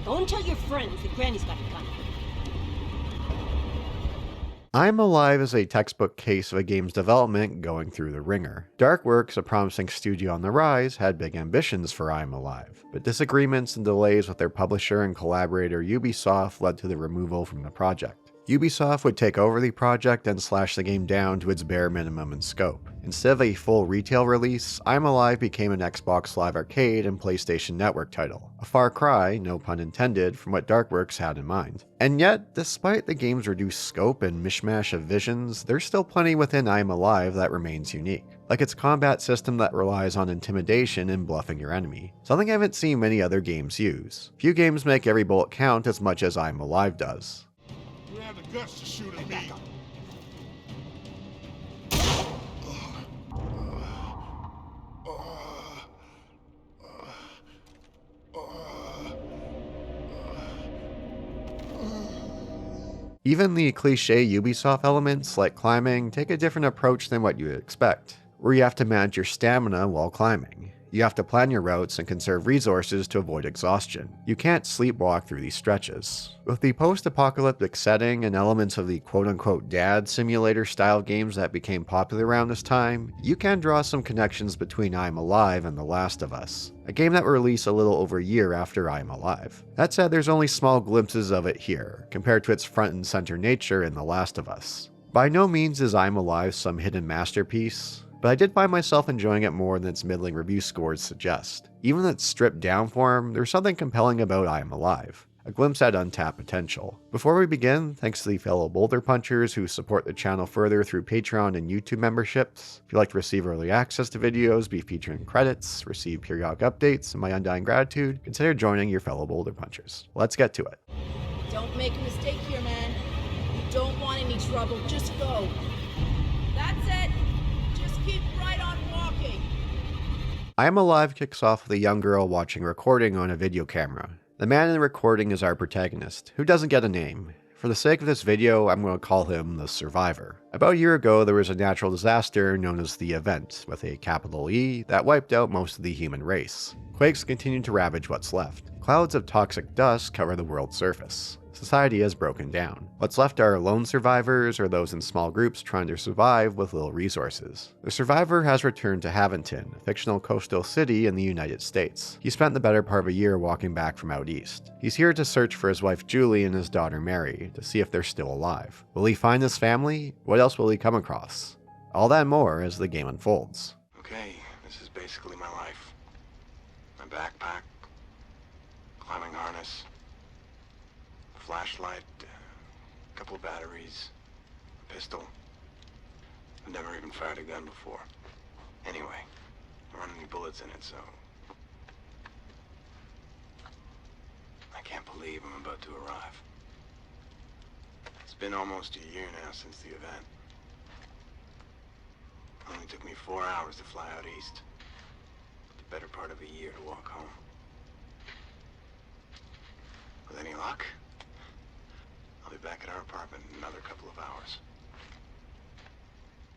Go and tell your friends that Granny's got a gun. I'm Alive is a textbook case of a game's development going through the ringer. Darkworks, a promising studio on the rise, had big ambitions for I'm Alive, but disagreements and delays with their publisher and collaborator Ubisoft led to the removal from the project. Ubisoft would take over the project and slash the game down to its bare minimum in scope. Instead of a full retail release, I'm Alive became an Xbox Live Arcade and PlayStation Network title, a far cry, no pun intended, from what Darkworks had in mind. And yet, despite the game's reduced scope and mishmash of visions, there's still plenty within I'm Alive that remains unique, like its combat system that relies on intimidation and bluffing your enemy, something I haven't seen many other games use. Few games make every bullet count as much as I'm Alive does. You have the guts to shoot at me. Even the cliche Ubisoft elements, like climbing, take a different approach than what you would expect, where you have to manage your stamina while climbing. You have to plan your routes and conserve resources to avoid exhaustion. You can't sleepwalk through these stretches. With the post-apocalyptic setting and elements of the quote-unquote dad simulator style games that became popular around this time, you can draw some connections between I'm Alive and The Last of Us, a game that released a little over a year after I'm Alive. That said, there's only small glimpses of it here, compared to its front and center nature in The Last of Us. By no means is I'm Alive some hidden masterpiece, but I did find myself enjoying it more than its middling review scores suggest. Even in its stripped down form, there's something compelling about I'm Alive, a glimpse at untapped potential. Before we begin, thanks to the fellow Boulder punchers who support the channel further through Patreon and YouTube memberships. If you'd like to receive early access to videos, be featured in credits, receive periodic updates, and my undying gratitude, consider joining your fellow Boulder punchers. Let's get to it. Don't make a mistake here, man. You don't want any trouble, just go. That's it. Keep right on walking. I'm Alive kicks off with a young girl watching a recording on a video camera. The man in the recording is our protagonist, who doesn't get a name. For the sake of this video, I'm going to call him the Survivor. About a year ago, there was a natural disaster known as the Event, with a capital E, that wiped out most of the human race. Quakes continue to ravage what's left. Clouds of toxic dust cover the world's surface. Society has broken down. What's left are lone survivors or those in small groups trying to survive with little resources. The survivor has returned to Haventon, a fictional coastal city in the United States. He spent the better part of a year walking back from out east. He's here to search for his wife Julie and his daughter Mary to see if they're still alive. Will he find his family? What else will he come across? All that and more as the game unfolds. Okay, this is basically my life. My backpack, climbing harness, flashlight, a couple of batteries, a pistol. I've never even fired a gun before. Anyway, there aren't any bullets in it, so I can't believe I'm about to arrive. It's been almost a year now since the event. It only took me 4 hours to fly out east. The better part of a year to walk home. With any luck, I'll be back at our apartment in another couple of hours.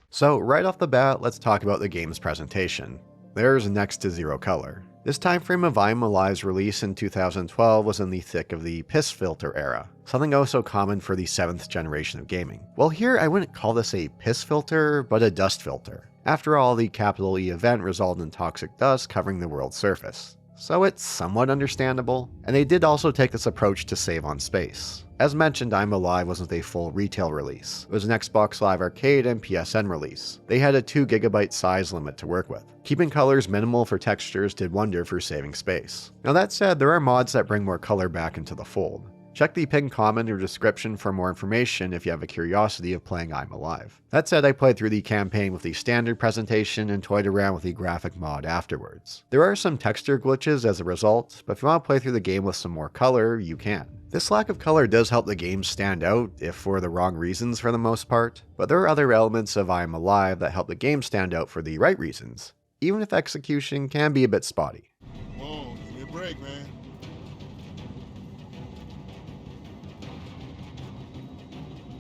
So right off the bat, let's talk about the game's presentation. There's next to zero color. This time frame of I'm Alive's release in 2012 was in the thick of the piss filter era, something oh so common for the 7th generation of gaming. Well, here I wouldn't call this a piss filter, but a dust filter. After all, the capital E event resulted in toxic dust covering the world's surface, so it's somewhat understandable. And they did also take this approach to save on space. As mentioned, I'm Alive wasn't a full retail release. It was an Xbox Live Arcade and PSN release. They had a 2 GB size limit to work with. Keeping colors minimal for textures did wonder for saving space. Now that said, there are mods that bring more color back into the fold. Check the pinned comment or description for more information if you have a curiosity of playing I'm Alive. That said, I played through the campaign with the standard presentation and toyed around with the graphic mod afterwards. There are some texture glitches as a result, but if you want to play through the game with some more color, you can. This lack of color does help the game stand out, if for the wrong reasons for the most part, but there are other elements of I'm Alive that help the game stand out for the right reasons, even if execution can be a bit spotty. Come on, give me a break, man.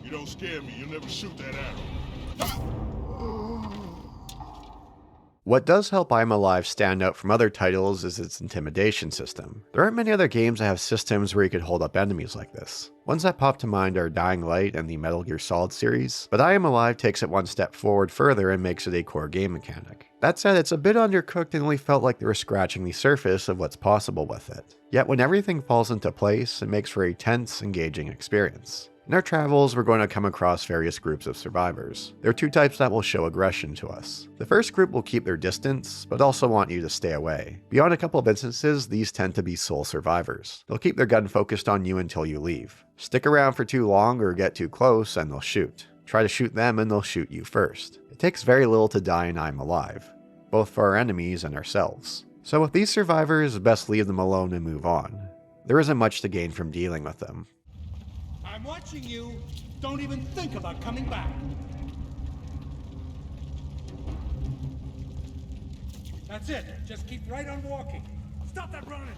You don't scare me, you'll never shoot that arrow. What does help I'm Alive stand out from other titles is its intimidation system. There aren't many other games that have systems where you could hold up enemies like this. Ones that pop to mind are Dying Light and the Metal Gear Solid series, but I Am Alive takes it one step forward further and makes it a core game mechanic. That said, it's a bit undercooked and only felt like they were scratching the surface of what's possible with it. Yet when everything falls into place, it makes for a tense, engaging experience. In our travels, we're going to come across various groups of survivors. There are two types that will show aggression to us. The first group will keep their distance, but also want you to stay away. Beyond a couple of instances, these tend to be sole survivors. They'll keep their gun focused on you until you leave. Stick around for too long or get too close and they'll shoot. Try to shoot them and they'll shoot you first. It takes very little to die in I'm Alive, both for our enemies and ourselves. So with these survivors, best leave them alone and move on. There isn't much to gain from dealing with them. I'm watching you. Don't even think about coming back. That's it. Just keep right on walking. Stop that running.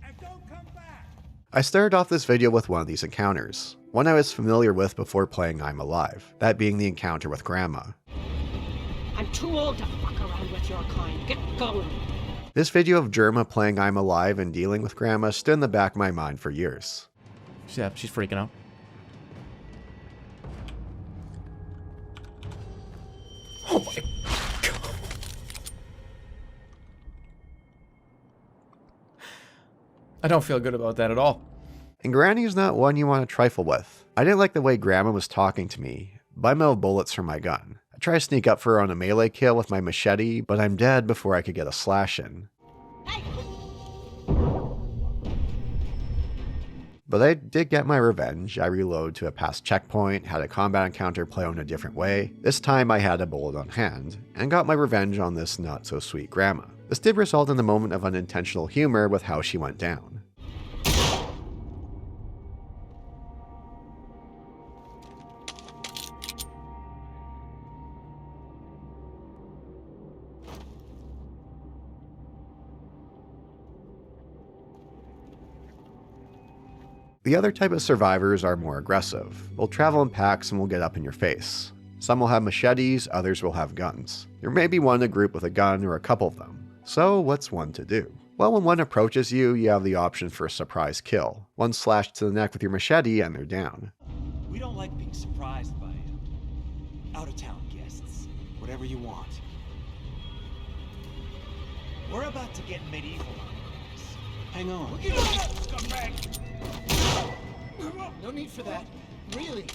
And don't come back. I started off this video with one of these encounters, one I was familiar with before playing I'm Alive, that being the encounter with Grandma. I'm too old to fuck around with your kind. Get going. This video of Germa playing I'm Alive and dealing with Grandma stood in the back of my mind for years. Yeah, she's freaking out. Oh my god. I don't feel good about that at all. And Granny's not one you want to trifle with. I didn't like the way Grandma was talking to me, but I'm out of bullets for my gun. I try to sneak up for her on a melee kill with my machete, but I'm dead before I could get a slash in. Hey! But I did get my revenge. I reloaded to a past checkpoint, had a combat encounter play out in a different way. This time I had a bullet on hand, and got my revenge on this not-so-sweet Grandma. This did result in a moment of unintentional humor with how she went down. The other type of survivors are more aggressive. They'll travel in packs and will get up in your face. Some will have machetes, others will have guns. There may be one in a group with a gun or a couple of them. So what's one to do? Well, when one approaches you, you have the option for a surprise kill. One slash to the neck with your machete and they're down. We don't like being surprised by out-of-town guests. Whatever you want. We're about to get medieval on this. Hang on. Scumbag! No need for that. Really?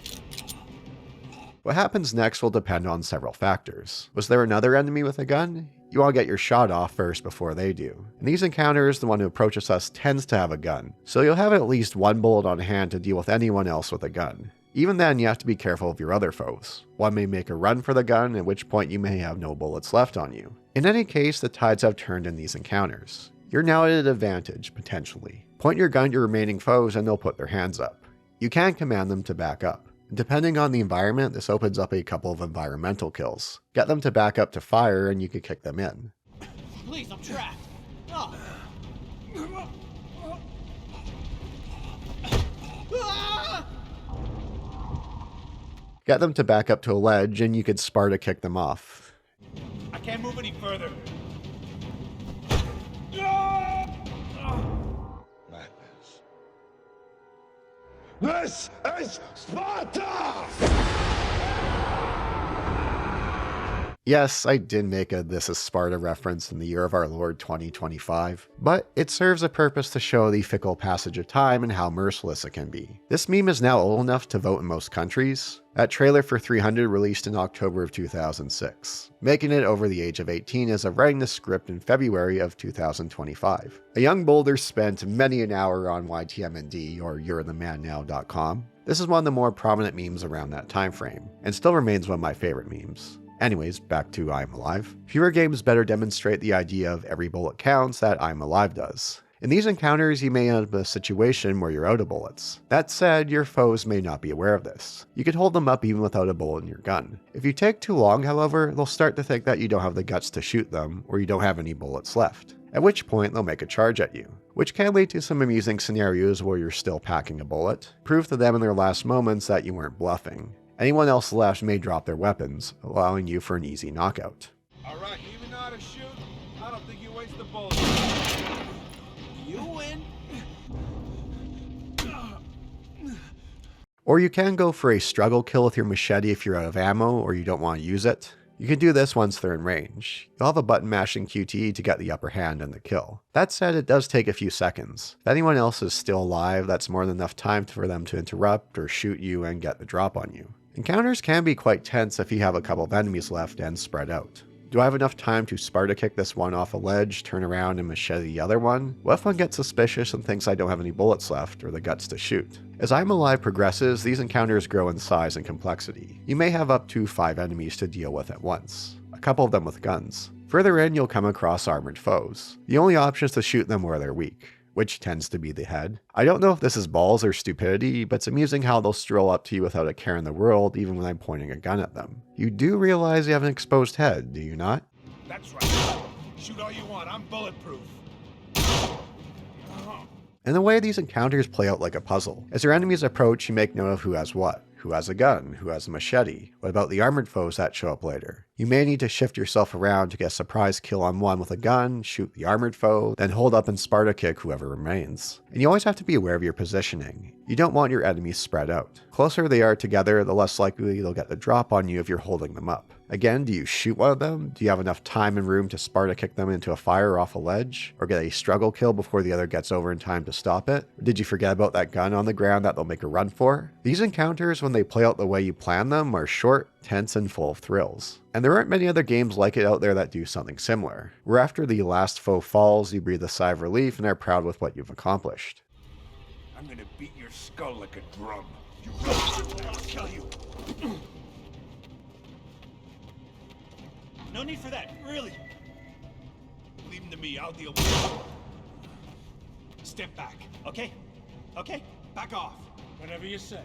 What happens next will depend on several factors. Was there another enemy with a gun? You want to get your shot off first before they do. In these encounters, the one who approaches us tends to have a gun, so you'll have at least one bullet on hand to deal with anyone else with a gun. Even then, you have to be careful of your other foes. One may make a run for the gun, at which point you may have no bullets left on you. In any case, the tides have turned in these encounters. You're now at an advantage, potentially. Point your gun at your remaining foes and they'll put their hands up. You can command them to back up. Depending on the environment, this opens up a couple of environmental kills. Get them to back up to fire and you can kick them in. Please, I'm trapped. Oh. Get them to back up to a ledge and you could Sparta kick them off. I can't move any further. This is Sparta! Yes, I did make a This is Sparta reference in the year of our Lord 2025, but it serves a purpose to show the fickle passage of time and how merciless it can be. This meme is now old enough to vote in most countries. That trailer for 300 released in October of 2006, making it over the age of 18 as of writing the script in February of 2025. A young Boulder spent many an hour on YTMND or you'rethemannow.com. This is one of the more prominent memes around that time frame, and still remains one of my favorite memes. Anyways, back to I'm Alive. Fewer games better demonstrate the idea of every bullet counts that I'm Alive does. In these encounters, you may end up in a situation where you're out of bullets. That said, your foes may not be aware of this. You could hold them up even without a bullet in your gun. If you take too long, however, they'll start to think that you don't have the guts to shoot them, or you don't have any bullets left. At which point, they'll make a charge at you, which can lead to some amusing scenarios where you're still packing a bullet. Prove to them in their last moments that you weren't bluffing. Anyone else left may drop their weapons, allowing you for an easy knockout. All right, you even know how to shoot? I don't think you waste the bullet. You win. Or you can go for a struggle kill with your machete if you're out of ammo or you don't want to use it. You can do this once they're in range. You'll have a button mashing QTE to get the upper hand in the kill. That said, it does take a few seconds. If anyone else is still alive, that's more than enough time for them to interrupt or shoot you and get the drop on you. Encounters can be quite tense if you have a couple of enemies left and spread out. Do I have enough time to Sparta kick this one off a ledge, turn around and machete the other one? What if one gets suspicious and thinks I don't have any bullets left or the guts to shoot? As I'm Alive progresses, these encounters grow in size and complexity. You may have up to 5 enemies to deal with at once, a couple of them with guns. Further in, you'll come across armored foes. The only option is to shoot them where they're weak, which tends to be the head. I don't know if this is balls or stupidity, but it's amusing how they'll stroll up to you without a care in the world even when I'm pointing a gun at them. You do realize you have an exposed head, do you not? That's right. Shoot all you want. I'm bulletproof. In a way, these encounters play out like a puzzle. As your enemies approach, you make note of who has what. Who has a gun? Who has a machete? What about the armored foes that show up later? You may need to shift yourself around to get a surprise kill on one with a gun, shoot the armored foe, then hold up and Sparta kick whoever remains. And you always have to be aware of your positioning. You don't want your enemies spread out. The closer they are together, the less likely they'll get the drop on you if you're holding them up. Again, do you shoot one of them? Do you have enough time and room to Sparta kick them into a fire off a ledge? Or get a struggle kill before the other gets over in time to stop it? Or did you forget about that gun on the ground that they'll make a run for? These encounters, when they play out the way you plan them, are short, tense, and full of thrills. And there aren't many other games like it out there that do something similar, where after the last foe falls, you breathe a sigh of relief and are proud with what you've accomplished. I'm gonna beat your skull like a drum. You I'll kill you. No need for that, really. Leave him to me. I'll deal with it. Step back, okay? Okay? Back off. Whatever you say.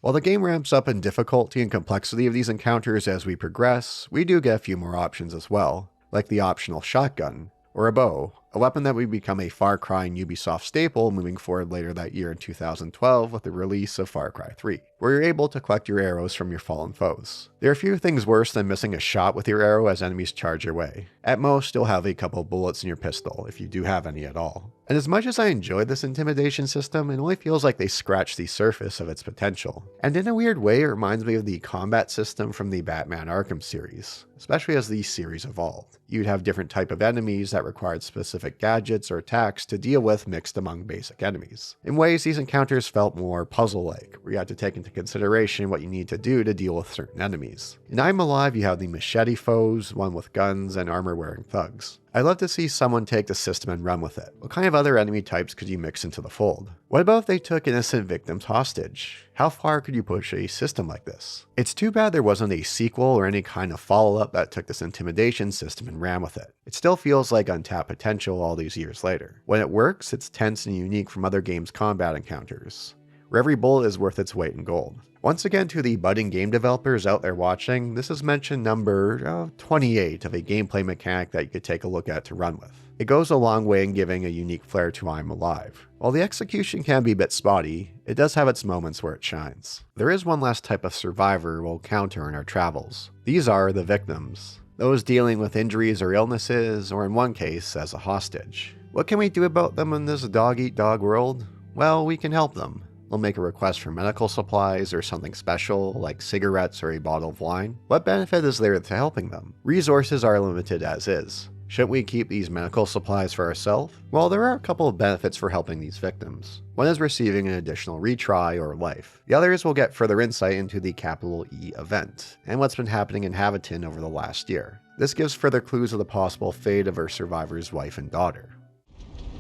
While the game ramps up in difficulty and complexity of these encounters as we progress, we do get a few more options as well, like the optional shotgun, or a bow, a weapon that would become a Far Cry and Ubisoft staple moving forward later that year in 2012 with the release of Far Cry 3, where you're able to collect your arrows from your fallen foes. There are few things worse than missing a shot with your arrow as enemies charge your way. At most, you'll have a couple bullets in your pistol, if you do have any at all. And as much as I enjoyed this intimidation system, it only feels like they scratched the surface of its potential. And in a weird way, it reminds me of the combat system from the Batman Arkham series, especially as the series evolved. You'd have different type of enemies that required specific gadgets or attacks to deal with mixed among basic enemies. In ways, these encounters felt more puzzle-like, where you had to take into consideration what you need to do to deal with certain enemies. In I'm Alive, you have the machete foes, one with guns, and armor-wearing thugs. I'd love to see someone take the system and run with it. What kind of other enemy types could you mix into the fold? What about if they took innocent victims hostage? How far could you push a system like this? It's too bad there wasn't a sequel or any kind of follow-up that took this intimidation system and ran with it. It still feels like untapped potential all these years later. When it works, it's tense and unique from other games' combat encounters, where every bullet is worth its weight in gold. Once again, to the budding game developers out there watching, this is mention number 28 of a gameplay mechanic that you could take a look at to run with. It goes a long way in giving a unique flair to I'm Alive. While the execution can be a bit spotty, it does have its moments where it shines. There is one last type of survivor we'll encounter in our travels. These are the victims. Those dealing with injuries or illnesses, or in one case, as a hostage. What can we do about them in this dog-eat-dog world? Well, we can help them. They'll make a request for medical supplies or something special, like cigarettes or a bottle of wine. What benefit is there to helping them? Resources are limited as is. Shouldn't we keep these medical supplies for ourselves? Well, there are a couple of benefits for helping these victims. One is receiving an additional retry or life. The others will get further insight into the capital E event, and what's been happening in Habiton over the last year. This gives further clues of the possible fate of our survivor's wife and daughter.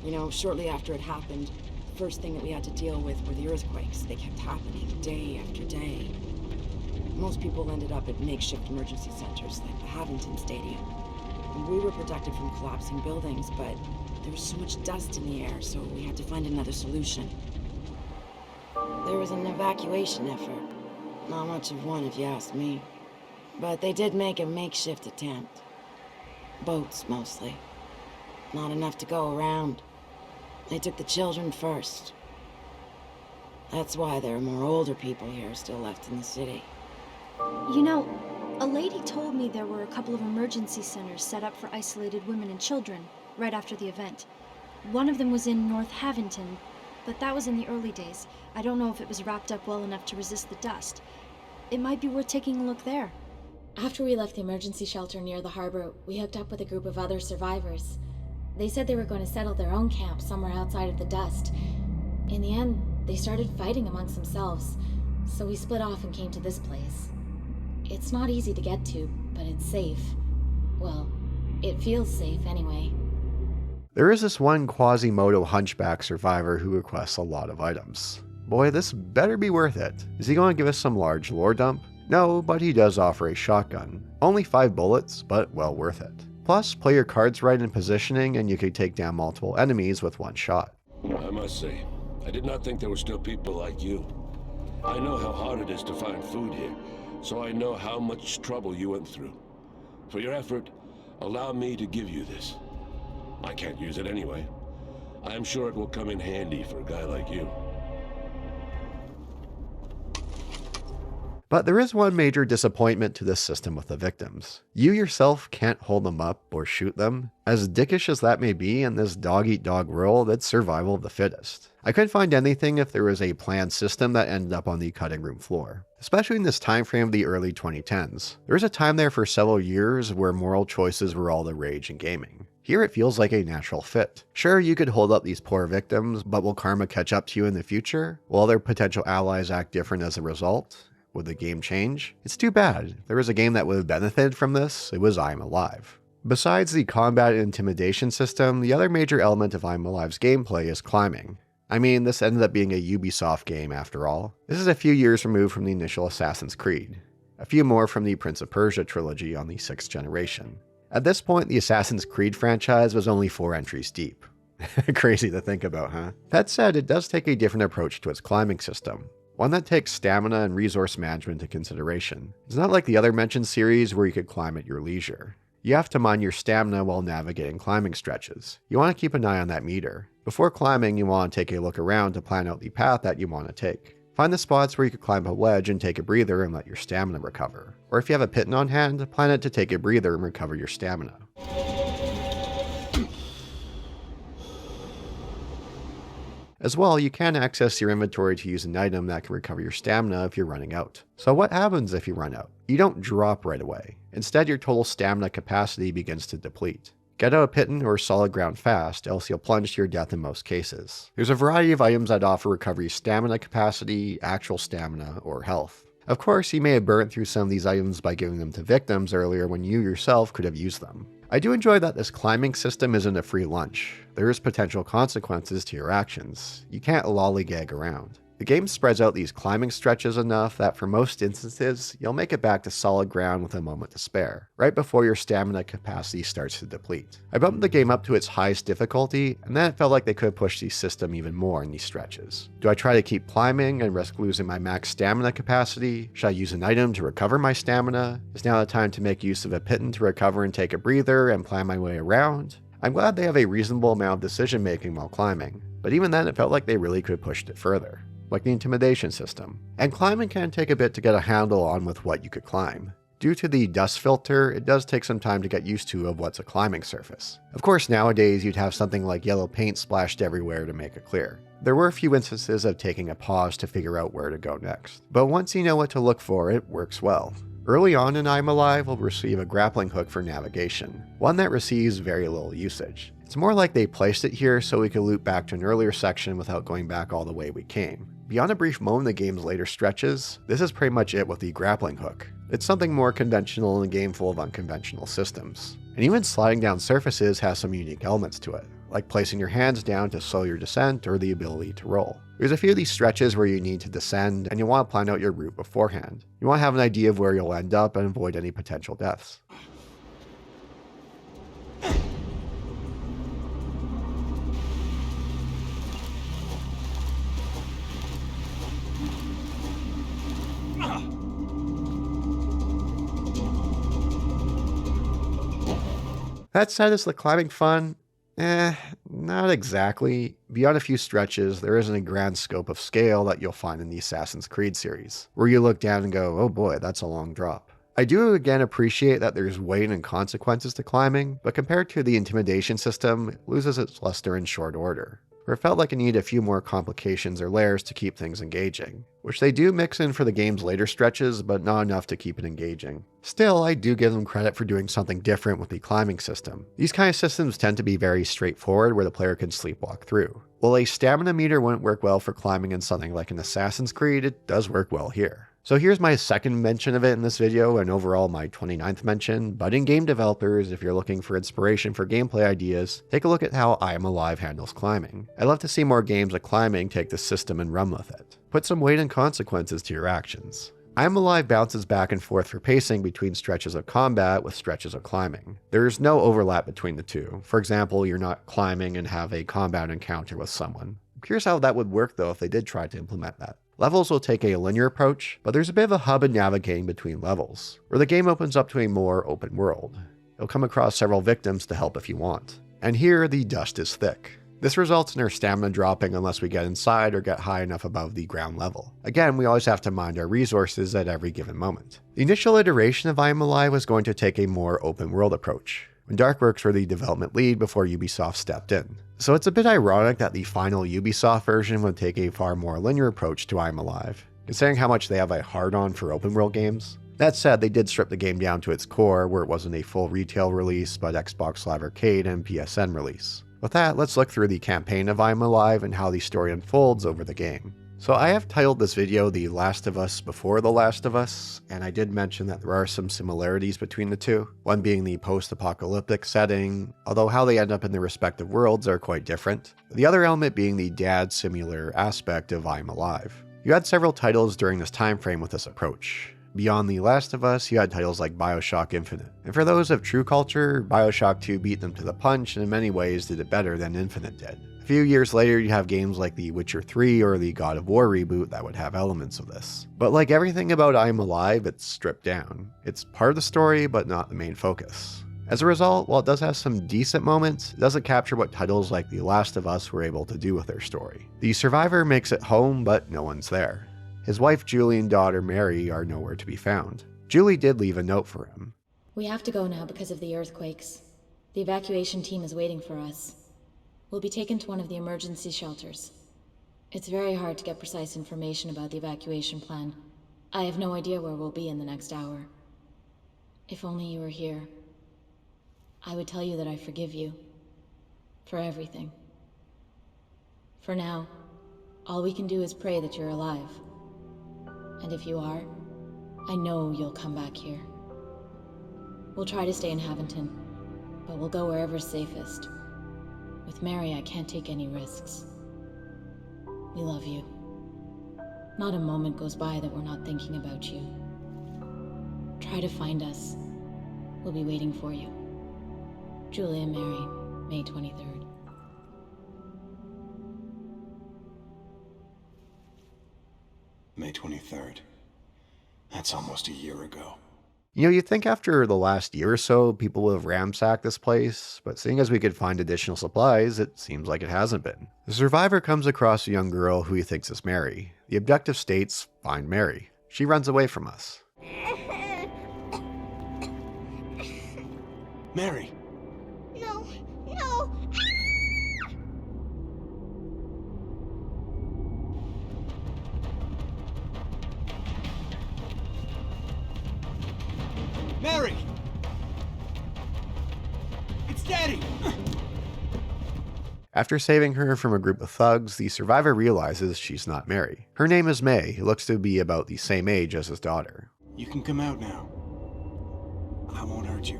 You know, shortly after it happened, the first thing that we had to deal with were the earthquakes. They kept happening day after day. Most people ended up at makeshift emergency centers like the Havington Stadium. And we were protected from collapsing buildings, but there was so much dust in the air, so we had to find another solution. There was an evacuation effort. Not much of one, if you ask me. But they did make a makeshift attempt. Boats, mostly. Not enough to go around. They took the children first. That's why there are more older people here still left in the city. You know, a lady told me there were a couple of emergency centers set up for isolated women and children right after the event. One of them was in North Havington, but that was in the early days. I don't know if it was wrapped up well enough to resist the dust. It might be worth taking a look there. After we left the emergency shelter near the harbor, we hooked up with a group of other survivors. They said they were going to settle their own camp somewhere outside of the dust. In the end, they started fighting amongst themselves, so we split off and came to this place. It's not easy to get to, but it's safe. Well, it feels safe anyway. There is this one Quasimodo hunchback survivor who requests a lot of items. Boy, this better be worth it. Is he going to give us some large lore dump? No, but he does offer a shotgun. Only 5 bullets, but well worth it. Plus, play your cards right in positioning and you can take down multiple enemies with one shot. I must say, I did not think there were still people like you. I know how hard it is to find food here, so I know how much trouble you went through. For your effort, allow me to give you this. I can't use it anyway. I am sure it will come in handy for a guy like you. But there is one major disappointment to this system with the victims. You yourself can't hold them up or shoot them. As dickish as that may be in this dog-eat-dog world, it's survival of the fittest. I couldn't find anything if there was a planned system that ended up on the cutting room floor. Especially in this time frame of the early 2010s. There was a time there for several years where moral choices were all the rage in gaming. Here it feels like a natural fit. Sure, you could hold up these poor victims, but will karma catch up to you in the future? Will other potential allies act different as a result? Would the game change? It's too bad. If there was a game that would have benefited from this, it was I Am Alive. Besides the combat and intimidation system, the other major element of I Am Alive's gameplay is climbing. I mean, this ended up being a Ubisoft game after all. This is a few years removed from the initial Assassin's Creed. A few more from the Prince of Persia trilogy on the 6th generation. At this point, the Assassin's Creed franchise was only 4 entries deep. Crazy to think about, huh? That said, it does take a different approach to its climbing system. One that takes stamina and resource management into consideration. It's not like the other mentioned series where you could climb at your leisure. You have to mind your stamina while navigating climbing stretches. You want to keep an eye on that meter. Before climbing, you want to take a look around to plan out the path that you want to take. Find the spots where you could climb a ledge and take a breather and let your stamina recover. Or if you have a pitten on hand, plan it to take a breather and recover your stamina. As well, you can access your inventory to use an item that can recover your stamina if you're running out. So what happens if you run out? You don't drop right away. Instead, your total stamina capacity begins to deplete. Get out of pitten or solid ground fast, else you'll plunge to your death in most cases. There's a variety of items that offer recovery stamina capacity, actual stamina, or health. Of course, you may have burnt through some of these items by giving them to victims earlier when you yourself could have used them. I do enjoy that this climbing system isn't a free lunch. There is potential consequences to your actions. You can't lollygag around. The game spreads out these climbing stretches enough that for most instances, you'll make it back to solid ground with a moment to spare, right before your stamina capacity starts to deplete. I bumped the game up to its highest difficulty, and then it felt like they could push the system even more in these stretches. Do I try to keep climbing and risk losing my max stamina capacity? Should I use an item to recover my stamina? Is now the time to make use of a pitten to recover and take a breather and plan my way around? I'm glad they have a reasonable amount of decision making while climbing, but even then it felt like they really could have pushed it further. Like the intimidation system. And climbing can take a bit to get a handle on with what you could climb. Due to the dust filter, it does take some time to get used to of what's a climbing surface. Of course, nowadays you'd have something like yellow paint splashed everywhere to make it clear. There were a few instances of taking a pause to figure out where to go next. But once you know what to look for, it works well. Early on in I'm Alive, we'll receive a grappling hook for navigation, one that receives very little usage. It's more like they placed it here so we could loop back to an earlier section without going back all the way we came. Beyond a brief moment in the game's later stretches, this is pretty much it with the grappling hook. It's something more conventional in a game full of unconventional systems. And even sliding down surfaces has some unique elements to it, like placing your hands down to slow your descent or the ability to roll. There's a few of these stretches where you need to descend and you want to plan out your route beforehand. You want to have an idea of where you'll end up and avoid any potential deaths. That said, is the climbing fun? Not exactly. Beyond a few stretches, there isn't a grand scope of scale that you'll find in the Assassin's Creed series, where you look down and go, oh boy, that's a long drop. I do again appreciate that there's weight and consequences to climbing, but compared to the Intimidation System, it loses its luster in short order, where it felt like it needed a few more complications or layers to keep things engaging, which they do mix in for the game's later stretches, but not enough to keep it engaging. Still, I do give them credit for doing something different with the climbing system. These kind of systems tend to be very straightforward where the player can sleepwalk through. While a stamina meter wouldn't work well for climbing in something like an Assassin's Creed, it does work well here. So here's my second mention of it in this video, and overall my 29th mention. Budding game developers, if you're looking for inspiration for gameplay ideas, take a look at how I Am Alive handles climbing. I'd love to see more games like climbing take this system and run with it. Put some weight and consequences to your actions. I Am Alive bounces back and forth for pacing between stretches of combat with stretches of climbing. There's no overlap between the two. For example, you're not climbing and have a combat encounter with someone. I'm curious how that would work though if they did try to implement that. Levels will take a linear approach, but there's a bit of a hub in navigating between levels, where the game opens up to a more open world. You'll come across several victims to help if you want. And here, the dust is thick. This results in our stamina dropping unless we get inside or get high enough above the ground level. Again, we always have to mind our resources at every given moment. The initial iteration of I Am Alive was going to take a more open world approach, when Darkworks were the development lead before Ubisoft stepped in. So it's a bit ironic that the final Ubisoft version would take a far more linear approach to I Am Alive, considering how much they have a hard-on for open world games. That said, they did strip the game down to its core, where it wasn't a full retail release, but Xbox Live Arcade and PSN release. With that, let's look through the campaign of I Am Alive and how the story unfolds over the game. So I have titled this video The Last of Us Before The Last of Us, and I did mention that there are some similarities between the two, one being the post-apocalyptic setting, although how they end up in their respective worlds are quite different. The other element being the dad similar aspect of I Am Alive. You had several titles during this time frame with this approach. Beyond The Last of Us, you had titles like BioShock Infinite. And for those of true culture, BioShock 2 beat them to the punch and in many ways did it better than Infinite did. A few years later, you have games like The Witcher 3 or the God of War reboot that would have elements of this. But like everything about I Am Alive, it's stripped down. It's part of the story, but not the main focus. As a result, while it does have some decent moments, it doesn't capture what titles like The Last of Us were able to do with their story. The survivor makes it home, but no one's there. His wife Julie and daughter Mary are nowhere to be found. Julie did leave a note for him. We have to go now because of the earthquakes. The evacuation team is waiting for us. We'll be taken to one of the emergency shelters. It's very hard to get precise information about the evacuation plan. I have no idea where we'll be in the next hour. If only you were here, I would tell you that I forgive you. For everything. For now, all we can do is pray that you're alive. And if you are, I know you'll come back here. We'll try to stay in Haventon, but we'll go wherever's safest. With Mary, I can't take any risks. We love you. Not a moment goes by that we're not thinking about you. Try to find us. We'll be waiting for you. Julie and Mary, May 23rd. May 23rd. That's almost a year ago. You know, you'd think after the last year or so, people would have ransacked this place, but seeing as we could find additional supplies, it seems like it hasn't been. The survivor comes across a young girl who he thinks is Mary. The objective states, find Mary. She runs away from us. Mary! No, no! Mary! It's Daddy! After saving her from a group of thugs, the survivor realizes she's not Mary. Her name is May, who looks to be about the same age as his daughter. You can come out now. I won't hurt you.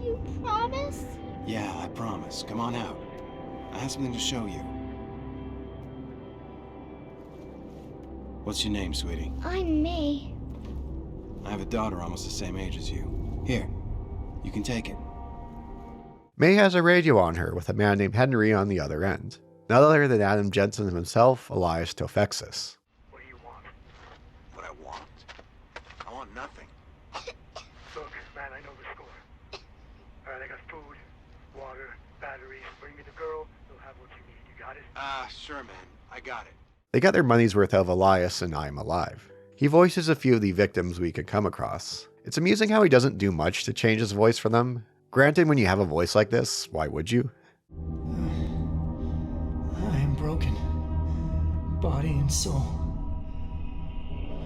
You promise? Yeah, I promise. Come on out. I have something to show you. What's your name, sweetie? I'm May. I have a daughter almost the same age as you. Here, you can take it. May has a radio on her with a man named Henry on the other end. None other than Adam Jensen himself, alias Tofexis. What do you want? What I want? I want nothing. Look, man, I know the score. Alright, I got food, Sure, man. I got it. They got their money's worth out of Elias and I'm Alive. He voices a few of the victims we could come across. It's amusing how he doesn't do much to change his voice for them. Granted, when you have a voice like this, why would you? I am broken. Body and soul.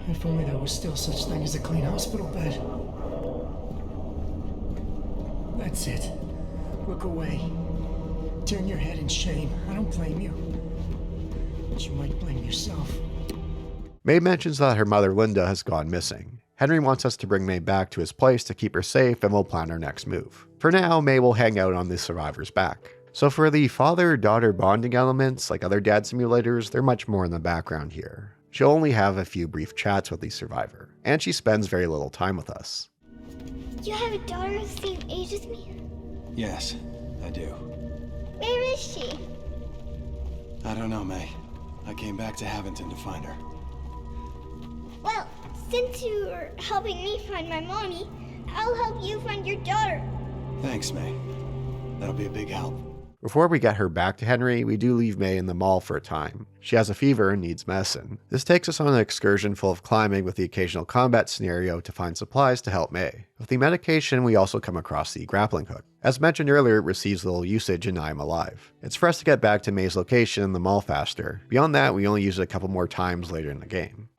If only there was still such thing as a clean hospital bed. That's it. Look away. Turn your head in shame. I don't blame you. But you might blame yourself. May mentions that her mother Linda has gone missing. Henry wants us to bring May back to his place to keep her safe and we'll plan our next move. For now, May will hang out on the survivor's back. So for the father-daughter bonding elements, like other dad simulators, they're much more in the background here. She'll only have a few brief chats with the survivor, and she spends very little time with us. You have a daughter the same age as me? Yes, I do. Where is she? I don't know, May. I came back to Haventon to find her. Well, since you were helping me find my mommy, I'll help you find your daughter. Thanks, May. That'll be a big help. Before we get her back to Henry, we do leave May in the mall for a time. She has a fever and needs medicine. This takes us on an excursion full of climbing with the occasional combat scenario to find supplies to help May. With the medication, we also come across the grappling hook. As mentioned earlier, it receives little usage in I'm Alive. It's for us to get back to May's location in the mall faster. Beyond that, we only use it a couple more times later in the game.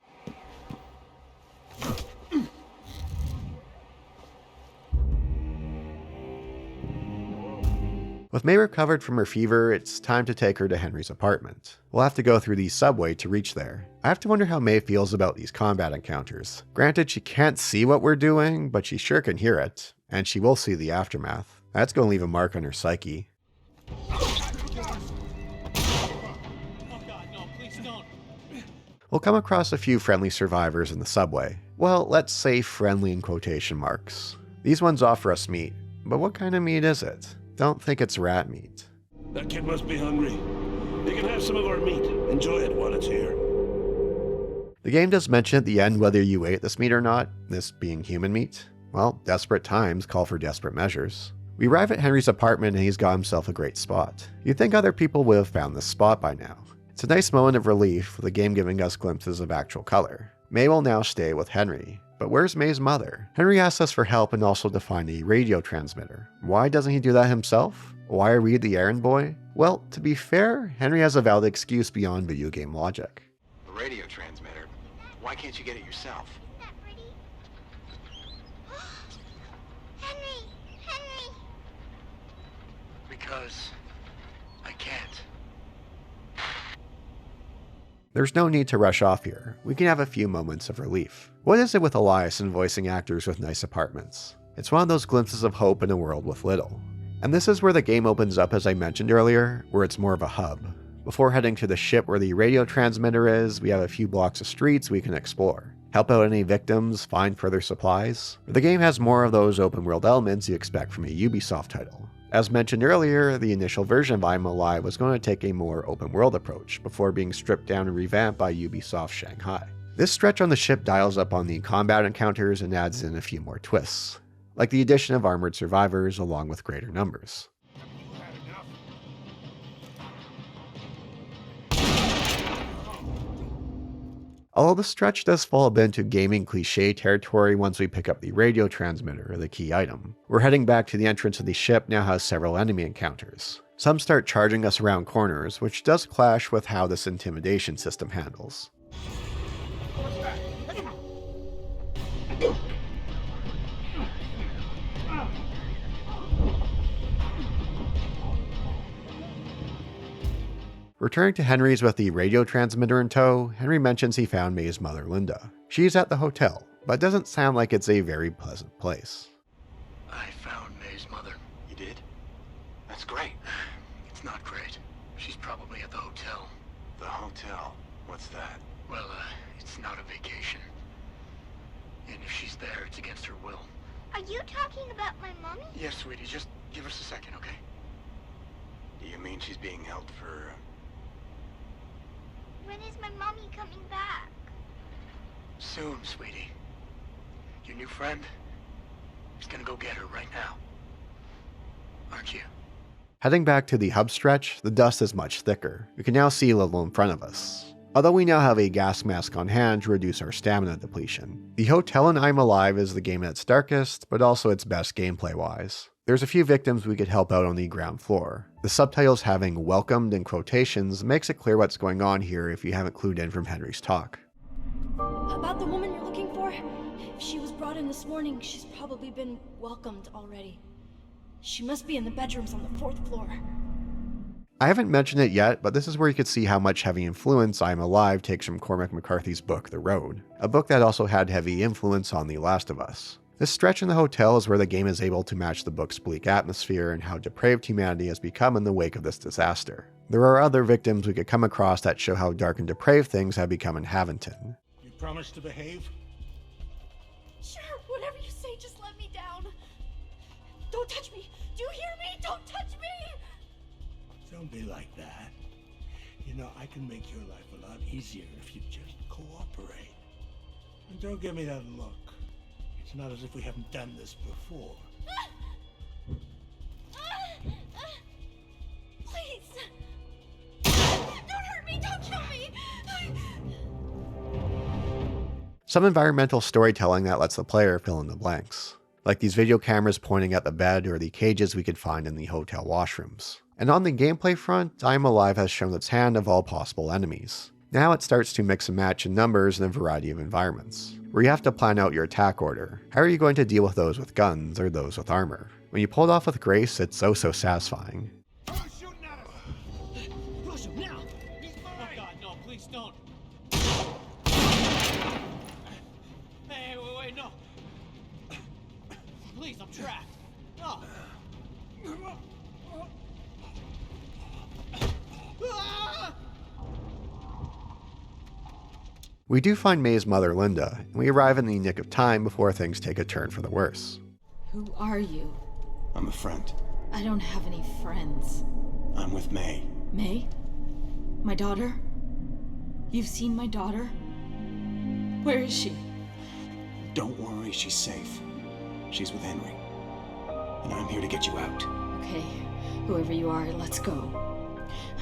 With May recovered from her fever, it's time to take her to Henry's apartment. We'll have to go through the subway to reach there. I have to wonder how May feels about these combat encounters. Granted, she can't see what we're doing, but she sure can hear it. And she will see the aftermath. That's going to leave a mark on her psyche. We'll come across a few friendly survivors in the subway. Well, let's say friendly in quotation marks. These ones offer us meat, but what kind of meat is it? Don't think it's rat meat. That kid must be hungry. You can have some of our meat. Enjoy it while it's here. The game does mention at the end whether you ate this meat or not, this being human meat. Well, desperate times call for desperate measures. We arrive at Henry's apartment and he's got himself a great spot. You'd think other people would have found this spot by now. It's a nice moment of relief, with the game giving us glimpses of actual color. May will now stay with Henry. But where's May's mother? Henry asks us for help and also to find a radio transmitter. Why doesn't he do that himself? Why are we the errand boy? Well, to be fair, Henry has a valid excuse beyond video game logic. The radio transmitter? Why can't you get it yourself? Henry! Henry! Because I can't. There's no need to rush off here. We can have a few moments of relief. What is it with Elias and voicing actors with nice apartments? It's one of those glimpses of hope in a world with little. And this is where the game opens up, as I mentioned earlier, where it's more of a hub. Before heading to the ship where the radio transmitter is, we have a few blocks of streets we can explore. Help out any victims, find further supplies. The game has more of those open world elements you expect from a Ubisoft title. As mentioned earlier, the initial version of I'm Alive was going to take a more open world approach, before being stripped down and revamped by Ubisoft Shanghai. This stretch on the ship dials up on the combat encounters and adds in a few more twists, like the addition of armored survivors along with greater numbers. Although the stretch does fall a bit into gaming cliche territory once we pick up the radio transmitter, the key item. We're heading back to the entrance of the ship now has several enemy encounters. Some start charging us around corners, which does clash with how this intimidation system handles. Returning to Henry's with the radio transmitter in tow, Henry mentions he found May's mother, Linda. She's at the hotel, but it doesn't sound like it's a very pleasant place. I found May's mother. You did? That's great. It's not great. She's probably at the hotel. The hotel? What's that? Well, it's not a vacation. And if she's there, it's against her will. Are you talking about my mommy? Yes, sweetie. Just give us a second, okay? Do you mean she's being held for... When is my mommy coming back? Soon, sweetie. Your new friend is gonna go get her right now. Aren't you? Heading back to the hub stretch, the dust is much thicker. We can now see a little in front of us, although we now have a gas mask on hand to reduce our stamina depletion. The hotel in I'm Alive is the game at its darkest, but also its best gameplay-wise. There's a few victims we could help out on the ground floor. The subtitles having "welcomed" in quotations makes it clear what's going on here if you haven't clued in from Henry's talk. About the woman you're looking for? If she was brought in this morning, she's probably been welcomed already. She must be in the bedrooms on the 4th floor. I haven't mentioned it yet, but this is where you could see how much heavy influence I'm Alive takes from Cormac McCarthy's book The Road, a book that also had heavy influence on The Last of Us. This stretch in the hotel is where the game is able to match the book's bleak atmosphere and how depraved humanity has become in the wake of this disaster. There are other victims we could come across that show how dark and depraved things have become in Haventon. You promise to behave? Sure, whatever you say, just let me down. Don't touch me! Do you hear me? Don't touch me! Don't be like that. You know, I can make your life a lot easier if you just cooperate. And don't give me that look. It's not as if we haven't done this before. Please! Don't hurt me! Don't kill me! Some environmental storytelling that lets the player fill in the blanks, like these video cameras pointing at the bed or the cages we could find in the hotel washrooms. And on the gameplay front, I'm Alive has shown its hand of all possible enemies. Now it starts to mix and match in numbers in a variety of environments, where you have to plan out your attack order. How are you going to deal with those with guns or those with armor? When you pull it off with grace, it's so satisfying. Who's shooting at us? Push him now! Oh God, no, please don't. Hey, wait, no. Please, I'm trapped. No. We do find May's mother, Linda, and we arrive in the nick of time before things take a turn for the worse. Who are you? I'm a friend. I don't have any friends. I'm with May. May? My daughter? You've seen my daughter? Where is she? Don't worry, she's safe. She's with Henry. And I'm here to get you out. Okay, whoever you are, let's go.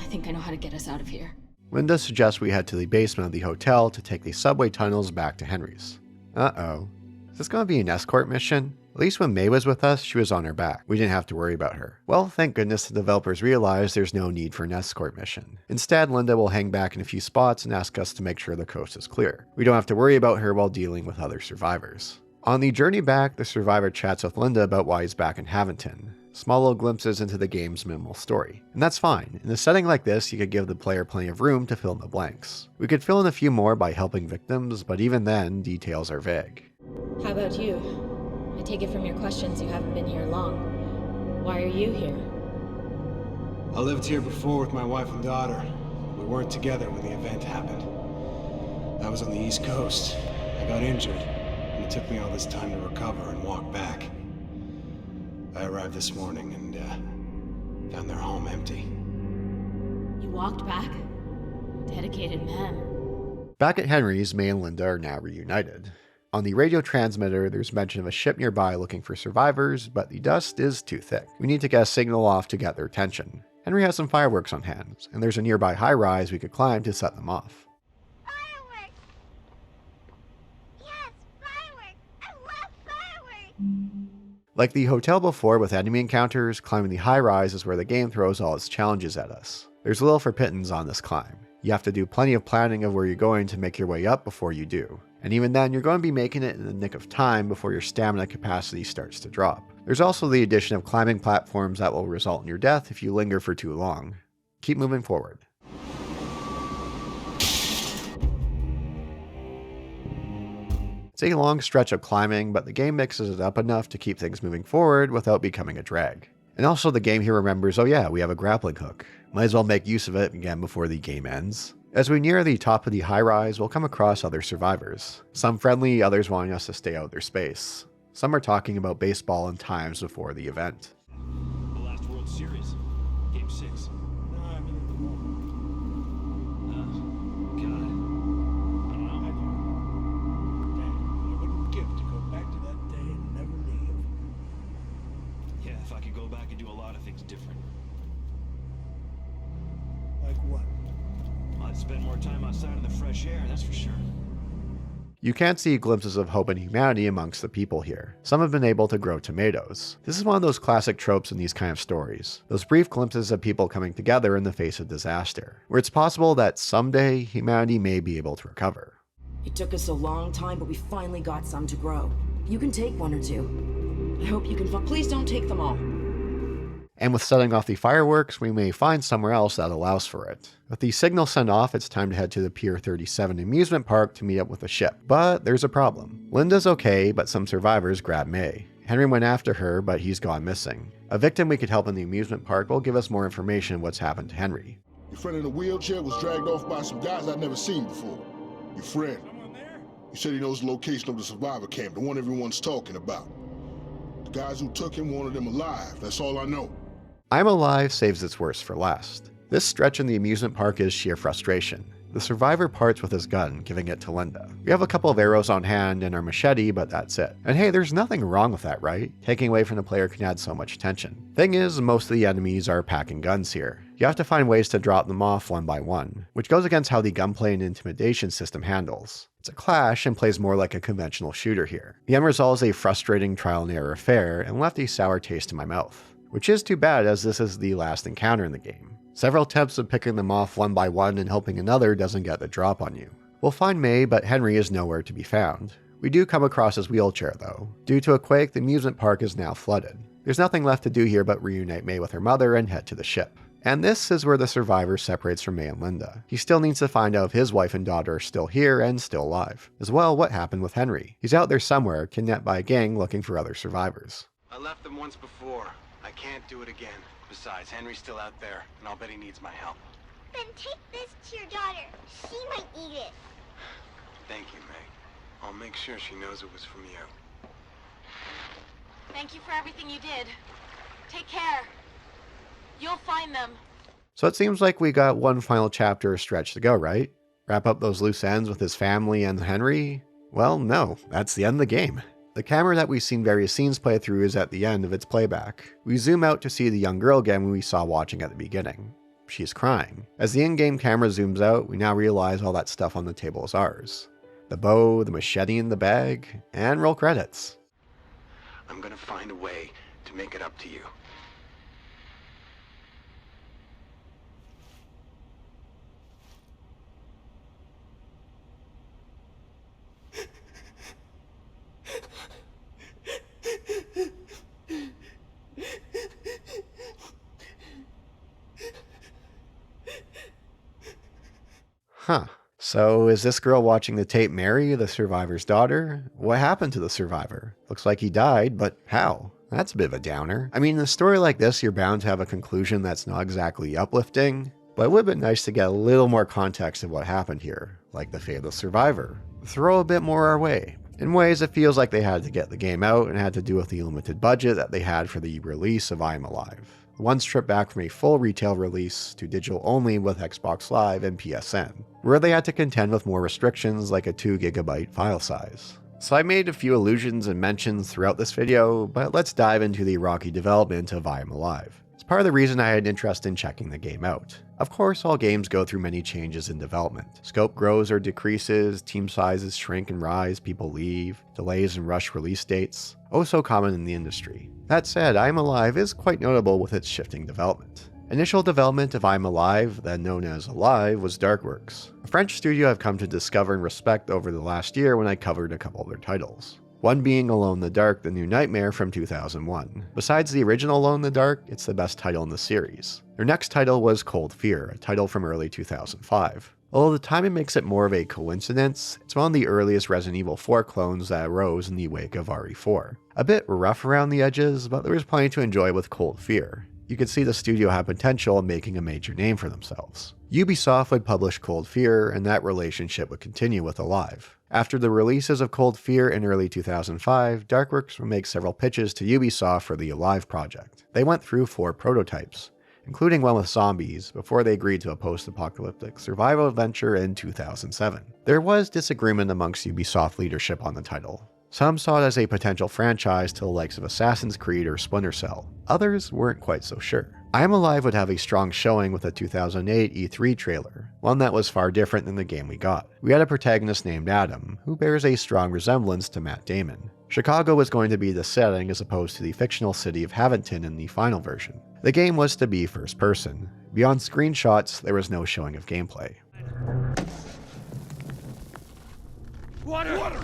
I think I know how to get us out of here. Linda suggests we head to the basement of the hotel to take the subway tunnels back to Henry's. Uh-oh. Is this going to be an escort mission? At least when May was with us, she was on her back. We didn't have to worry about her. Well, thank goodness the developers realized there's no need for an escort mission. Instead, Linda will hang back in a few spots and ask us to make sure the coast is clear. We don't have to worry about her while dealing with other survivors. On the journey back, the survivor chats with Linda about why he's back in Haventon. Small little glimpses into the game's minimal story. And that's fine. In a setting like this, you could give the player plenty of room to fill in the blanks. We could fill in a few more by helping victims, but even then, details are vague. How about you? I take it from your questions you haven't been here long. Why are you here? I lived here before with my wife and daughter. We weren't together when the event happened. I was on the East Coast. I got injured, and it took me all this time to recover and walk back. I arrived this morning and found their home empty. You walked back? Dedicated man. Back at Henry's, May and Linda are now reunited. On the radio transmitter, there's mention of a ship nearby looking for survivors, but the dust is too thick. We need to get a signal off to get their attention. Henry has some fireworks on hand, and there's a nearby high-rise we could climb to set them off. Fireworks! Yes, fireworks! I love fireworks! Like the hotel before with enemy encounters, climbing the high-rise is where the game throws all its challenges at us. There's little for pittance on this climb. You have to do plenty of planning of where you're going to make your way up before you do. And even then, you're going to be making it in the nick of time before your stamina capacity starts to drop. There's also the addition of climbing platforms that will result in your death if you linger for too long. Keep moving forward. It's a long stretch of climbing, but the game mixes it up enough to keep things moving forward without becoming a drag. And also the game here remembers, oh yeah, we have a grappling hook. Might as well make use of it again before the game ends. As we near the top of the high-rise, we'll come across other survivors. Some friendly, others wanting us to stay out of their space. Some are talking about baseball and times before the event. The last World Series. Game 6. No, I'm in the moment. God. I don't know. Man, I wouldn't give to go back to that day and never leave. Yeah, if I could go back and do a lot of things different. I'd spend more time outside in the fresh air, that's for sure. You can see glimpses of hope and humanity amongst the people here. Some have been able to grow tomatoes. This is one of those classic tropes in these kind of stories. Those brief glimpses of people coming together in the face of disaster, where it's possible that someday humanity may be able to recover. It took us a long time, but we finally got some to grow. You can take one or two. I hope you can please don't take them all. And with setting off the fireworks, we may find somewhere else that allows for it. With the signal sent off, it's time to head to the Pier 37 amusement park to meet up with a ship. But there's a problem. Linda's okay, but some survivors grab May. Henry went after her, but he's gone missing. A victim we could help in the amusement park will give us more information on what's happened to Henry. Your friend in a wheelchair was dragged off by some guys I'd never seen before. Your friend. He said he knows the location of the survivor camp, the one everyone's talking about. The guys who took him wanted him alive, that's all I know. I'm Alive saves its worst for last. This stretch in the amusement park is sheer frustration. The survivor parts with his gun, giving it to Linda. We have a couple of arrows on hand and our machete, but that's it. And hey, there's nothing wrong with that, right? Taking away from the player can add so much tension. Thing is, most of the enemies are packing guns here. You have to find ways to drop them off one by one, which goes against how the gunplay and intimidation system handles. It's a clash and plays more like a conventional shooter here. The end result is a frustrating trial and error affair and left a sour taste in my mouth. Which is too bad, as this is the last encounter in the game. Several attempts of picking them off one by one and hoping another doesn't get the drop on you. We'll find May, but Henry is nowhere to be found. We do come across his wheelchair though. Due to a quake, the amusement park is now flooded. There's nothing left to do here but reunite May with her mother and head to the ship. And this is where the survivor separates from May and Linda. He still needs to find out if his wife and daughter are still here and still alive. As well, what happened with Henry. He's out there somewhere, kidnapped by a gang looking for other survivors. I left them once before. I can't do it again. Besides, Henry's still out there, and I'll bet he needs my help. Then take this to your daughter. She might need it. Thank you, May. I'll make sure she knows it was from you. Thank you for everything you did. Take care. You'll find them. So it seems like we got one final chapter or stretch to go, right? Wrap up those loose ends with his family and Henry? Well, no, that's the end of the game. The camera that we've seen various scenes play through is at the end of its playback. We zoom out to see the young girl again we saw watching at the beginning. She's crying. As the in-game camera zooms out, we now realize all that stuff on the table is ours. The bow, the machete in the bag, and roll credits. I'm gonna find a way to make it up to you. Huh. So is this girl watching the tape Mary, the survivor's daughter? What happened to the survivor? Looks like he died, but how? That's a bit of a downer. I mean, in a story like this, you're bound to have a conclusion that's not exactly uplifting, but it would have been nice to get a little more context of what happened here, like the fate of the survivor. Throw a bit more our way. In ways, it feels like they had to get the game out and had to do with the limited budget that they had for the release of I'm Alive. One stripped back from a full retail release to digital only with Xbox Live and PSN, where they had to contend with more restrictions like a 2 GB file size. So I made a few allusions and mentions throughout this video, but let's dive into the rocky development of I'm Alive. It's part of the reason I had interest in checking the game out. Of course, all games go through many changes in development. Scope grows or decreases, team sizes shrink and rise, people leave, delays and rush release dates. Oh so common in the industry. That said, I'm Alive is quite notable with its shifting development. Initial development of I'm Alive, then known as Alive, was Darkworks, a French studio I've come to discover and respect over the last year when I covered a couple of their titles. One being Alone in the Dark, The New Nightmare from 2001. Besides the original Alone in the Dark, it's the best title in the series. Their next title was Cold Fear, a title from early 2005. Although the timing makes it more of a coincidence, it's one of the earliest Resident Evil 4 clones that arose in the wake of RE4. A bit rough around the edges, but there was plenty to enjoy with Cold Fear. You could see the studio had potential in making a major name for themselves. Ubisoft would publish Cold Fear, and that relationship would continue with Alive. After the releases of Cold Fear in early 2005, Darkworks would make several pitches to Ubisoft for the Alive project. They went through 4 prototypes, including one with zombies, before they agreed to a post-apocalyptic survival adventure in 2007. There was disagreement amongst Ubisoft leadership on the title. Some saw it as a potential franchise to the likes of Assassin's Creed or Splinter Cell. Others weren't quite so sure. I'm Alive would have a strong showing with a 2008 E3 trailer, one that was far different than the game we got. We had a protagonist named Adam, who bears a strong resemblance to Matt Damon. Chicago was going to be the setting as opposed to the fictional city of Haventon in the final version. The game was to be first person. Beyond screenshots, there was no showing of gameplay. Water!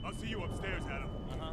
I'll see you upstairs, Adam. Uh-huh.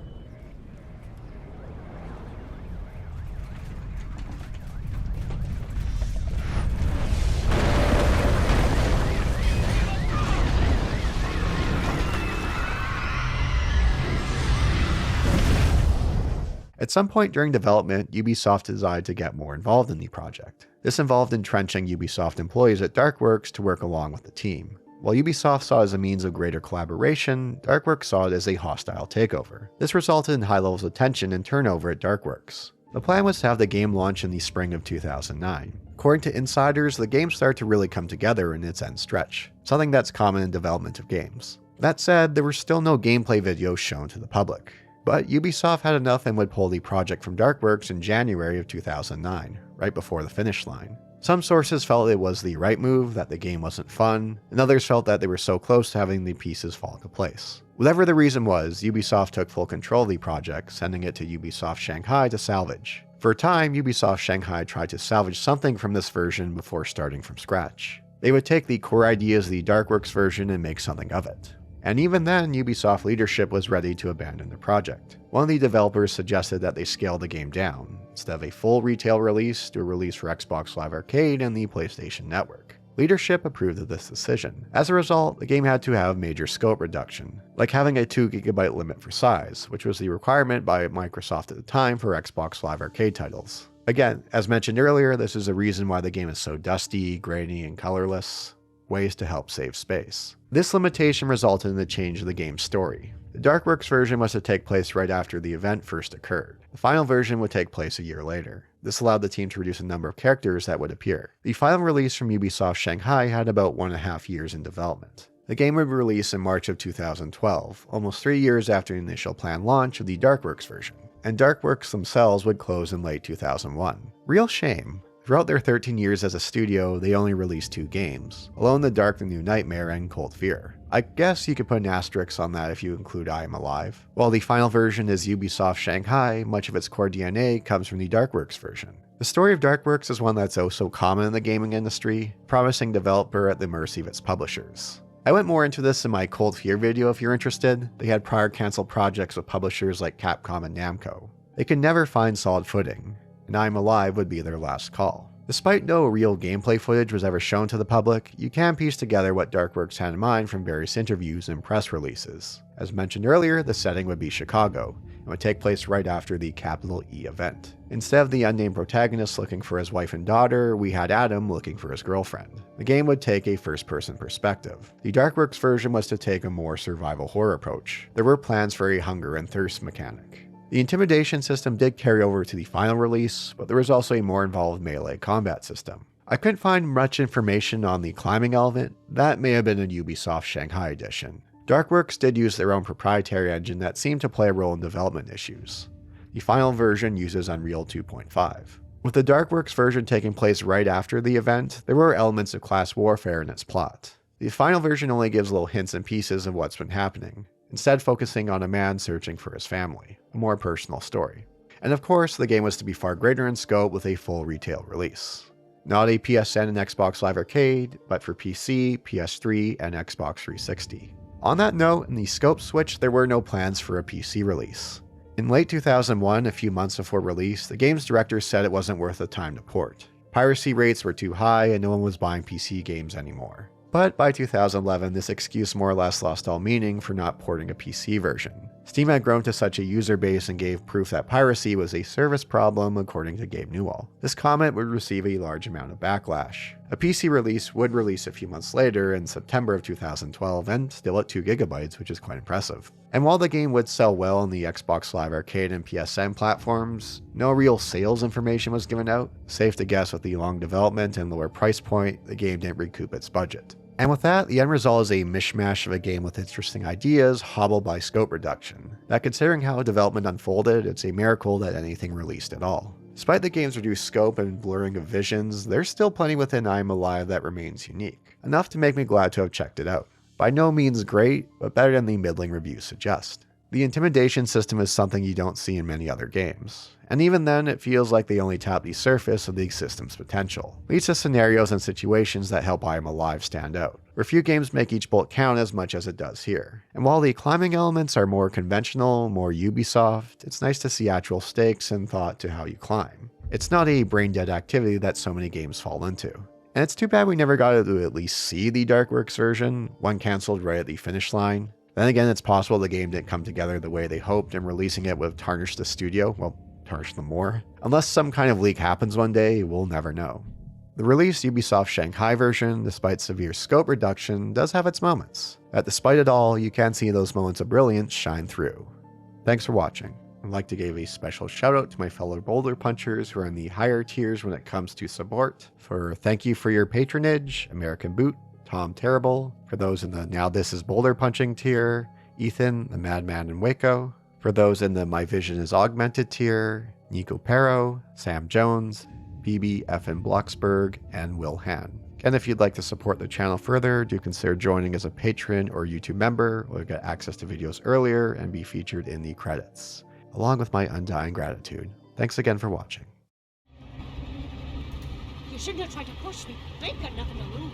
At some point during development, Ubisoft decided to get more involved in the project. This involved entrenching Ubisoft employees at Darkworks to work along with the team. While Ubisoft saw it as a means of greater collaboration, Darkworks saw it as a hostile takeover. This resulted in high levels of tension and turnover at Darkworks. The plan was to have the game launch in the spring of 2009. According to insiders, the game started to really come together in its end stretch, something that's common in development of games. That said, there were still no gameplay videos shown to the public. But Ubisoft had enough and would pull the project from Darkworks in January of 2009, right before the finish line. Some sources felt it was the right move, that the game wasn't fun, and others felt that they were so close to having the pieces fall into place. Whatever the reason was, Ubisoft took full control of the project, sending it to Ubisoft Shanghai to salvage. For a time, Ubisoft Shanghai tried to salvage something from this version before starting from scratch. They would take the core ideas of the Darkworks version and make something of it. And even then, Ubisoft leadership was ready to abandon the project. One of the developers suggested that they scale the game down. Instead of a full retail release, do a release for Xbox Live Arcade and the PlayStation Network. Leadership approved of this decision. As a result, the game had to have major scope reduction, like having a 2GB limit for size, which was the requirement by Microsoft at the time for Xbox Live Arcade titles. Again, as mentioned earlier, this is a reason why the game is so dusty, grainy, and colorless. Ways to help save space. This limitation resulted in the change of the game's story. The Darkworks version was to take place right after the event first occurred. The final version would take place a year later. This allowed the team to reduce the number of characters that would appear. The final release from Ubisoft Shanghai had about 1.5 years in development. The game would be released in March of 2012, almost 3 years after the initial planned launch of the Darkworks version. And Darkworks themselves would close in late 2001. Real shame. Throughout their 13 years as a studio, they only released 2 games, Alone in the Dark, The New Nightmare, and Cold Fear. I guess you could put an asterisk on that if you include I Am Alive. While the final version is Ubisoft Shanghai, much of its core DNA comes from the Darkworks version. The story of Darkworks is one that's oh so common in the gaming industry, promising developer at the mercy of its publishers. I went more into this in my Cold Fear video if you're interested. They had prior canceled projects with publishers like Capcom and Namco. They could never find solid footing, and I Am Alive would be their last call. Despite no real gameplay footage was ever shown to the public, you can piece together what Darkworks had in mind from various interviews and press releases. As mentioned earlier, the setting would be Chicago, and would take place right after the Capital E event. Instead of the unnamed protagonist looking for his wife and daughter, we had Adam looking for his girlfriend. The game would take a first-person perspective. The Darkworks version was to take a more survival horror approach. There were plans for a hunger and thirst mechanic. The Intimidation System did carry over to the final release, but there was also a more involved melee combat system. I couldn't find much information on the climbing element. That may have been in Ubisoft Shanghai edition. Darkworks did use their own proprietary engine that seemed to play a role in development issues. The final version uses Unreal 2.5. With the Darkworks version taking place right after the event, there were elements of class warfare in its plot. The final version only gives little hints and pieces of what's been happening, instead focusing on a man searching for his family, a more personal story. And of course, the game was to be far greater in scope with a full retail release. Not a PSN and Xbox Live Arcade, but for PC, PS3, and Xbox 360. On that note, in the scope switch, there were no plans for a PC release. In late 2001, a few months before release, the game's director said it wasn't worth the time to port. Piracy rates were too high and no one was buying PC games anymore. But by 2011, this excuse more or less lost all meaning for not porting a PC version. Steam had grown to such a user base and gave proof that piracy was a service problem, according to Gabe Newell. This comment would receive a large amount of backlash. A PC release would release a few months later in September of 2012 and still at 2 GB, which is quite impressive. And while the game would sell well on the Xbox Live Arcade and PSN platforms, no real sales information was given out. Safe to guess with the long development and lower price point, the game didn't recoup its budget. And with that, the end result is a mishmash of a game with interesting ideas, hobbled by scope reduction. That considering how development unfolded, it's a miracle that anything released at all. Despite the game's reduced scope and blurring of visions, there's still plenty within I'm Alive that remains unique. Enough to make me glad to have checked it out. By no means great, but better than the middling reviews suggest. The Intimidation System is something you don't see in many other games. And even then, it feels like they only tap the surface of the system's potential. Leads to scenarios and situations that help I Am Alive stand out, where few games make each bullet count as much as it does here. And while the climbing elements are more conventional, more Ubisoft, it's nice to see actual stakes and thought to how you climb. It's not a brain-dead activity that so many games fall into. And it's too bad we never got to at least see the Darkworks version, one cancelled right at the finish line. Then again, it's possible the game didn't come together the way they hoped, and releasing it would tarnish the studio, well, tarnish them more. Unless some kind of leak happens one day, we'll never know. The released Ubisoft Shanghai version, despite severe scope reduction, does have its moments. But despite it all, you can see those moments of brilliance shine through. Thanks for watching. I'd like to give a special shout out to my fellow Boulder punchers who are in the higher tiers when it comes to support. Thank you for your patronage, American Boot, Tom Terrible, for those in the Now This Is Boulder punching tier, Ethan, the Madman in Waco, for those in the My Vision is Augmented tier, Nico Perro, Sam Jones, BB F. in Bloxburg, and Will Han. And if you'd like to support the channel further, do consider joining as a patron or YouTube member, or get access to videos earlier and be featured in the credits, along with my undying gratitude. Thanks again for watching. You shouldn't have tried to push me. They've got nothing to lose.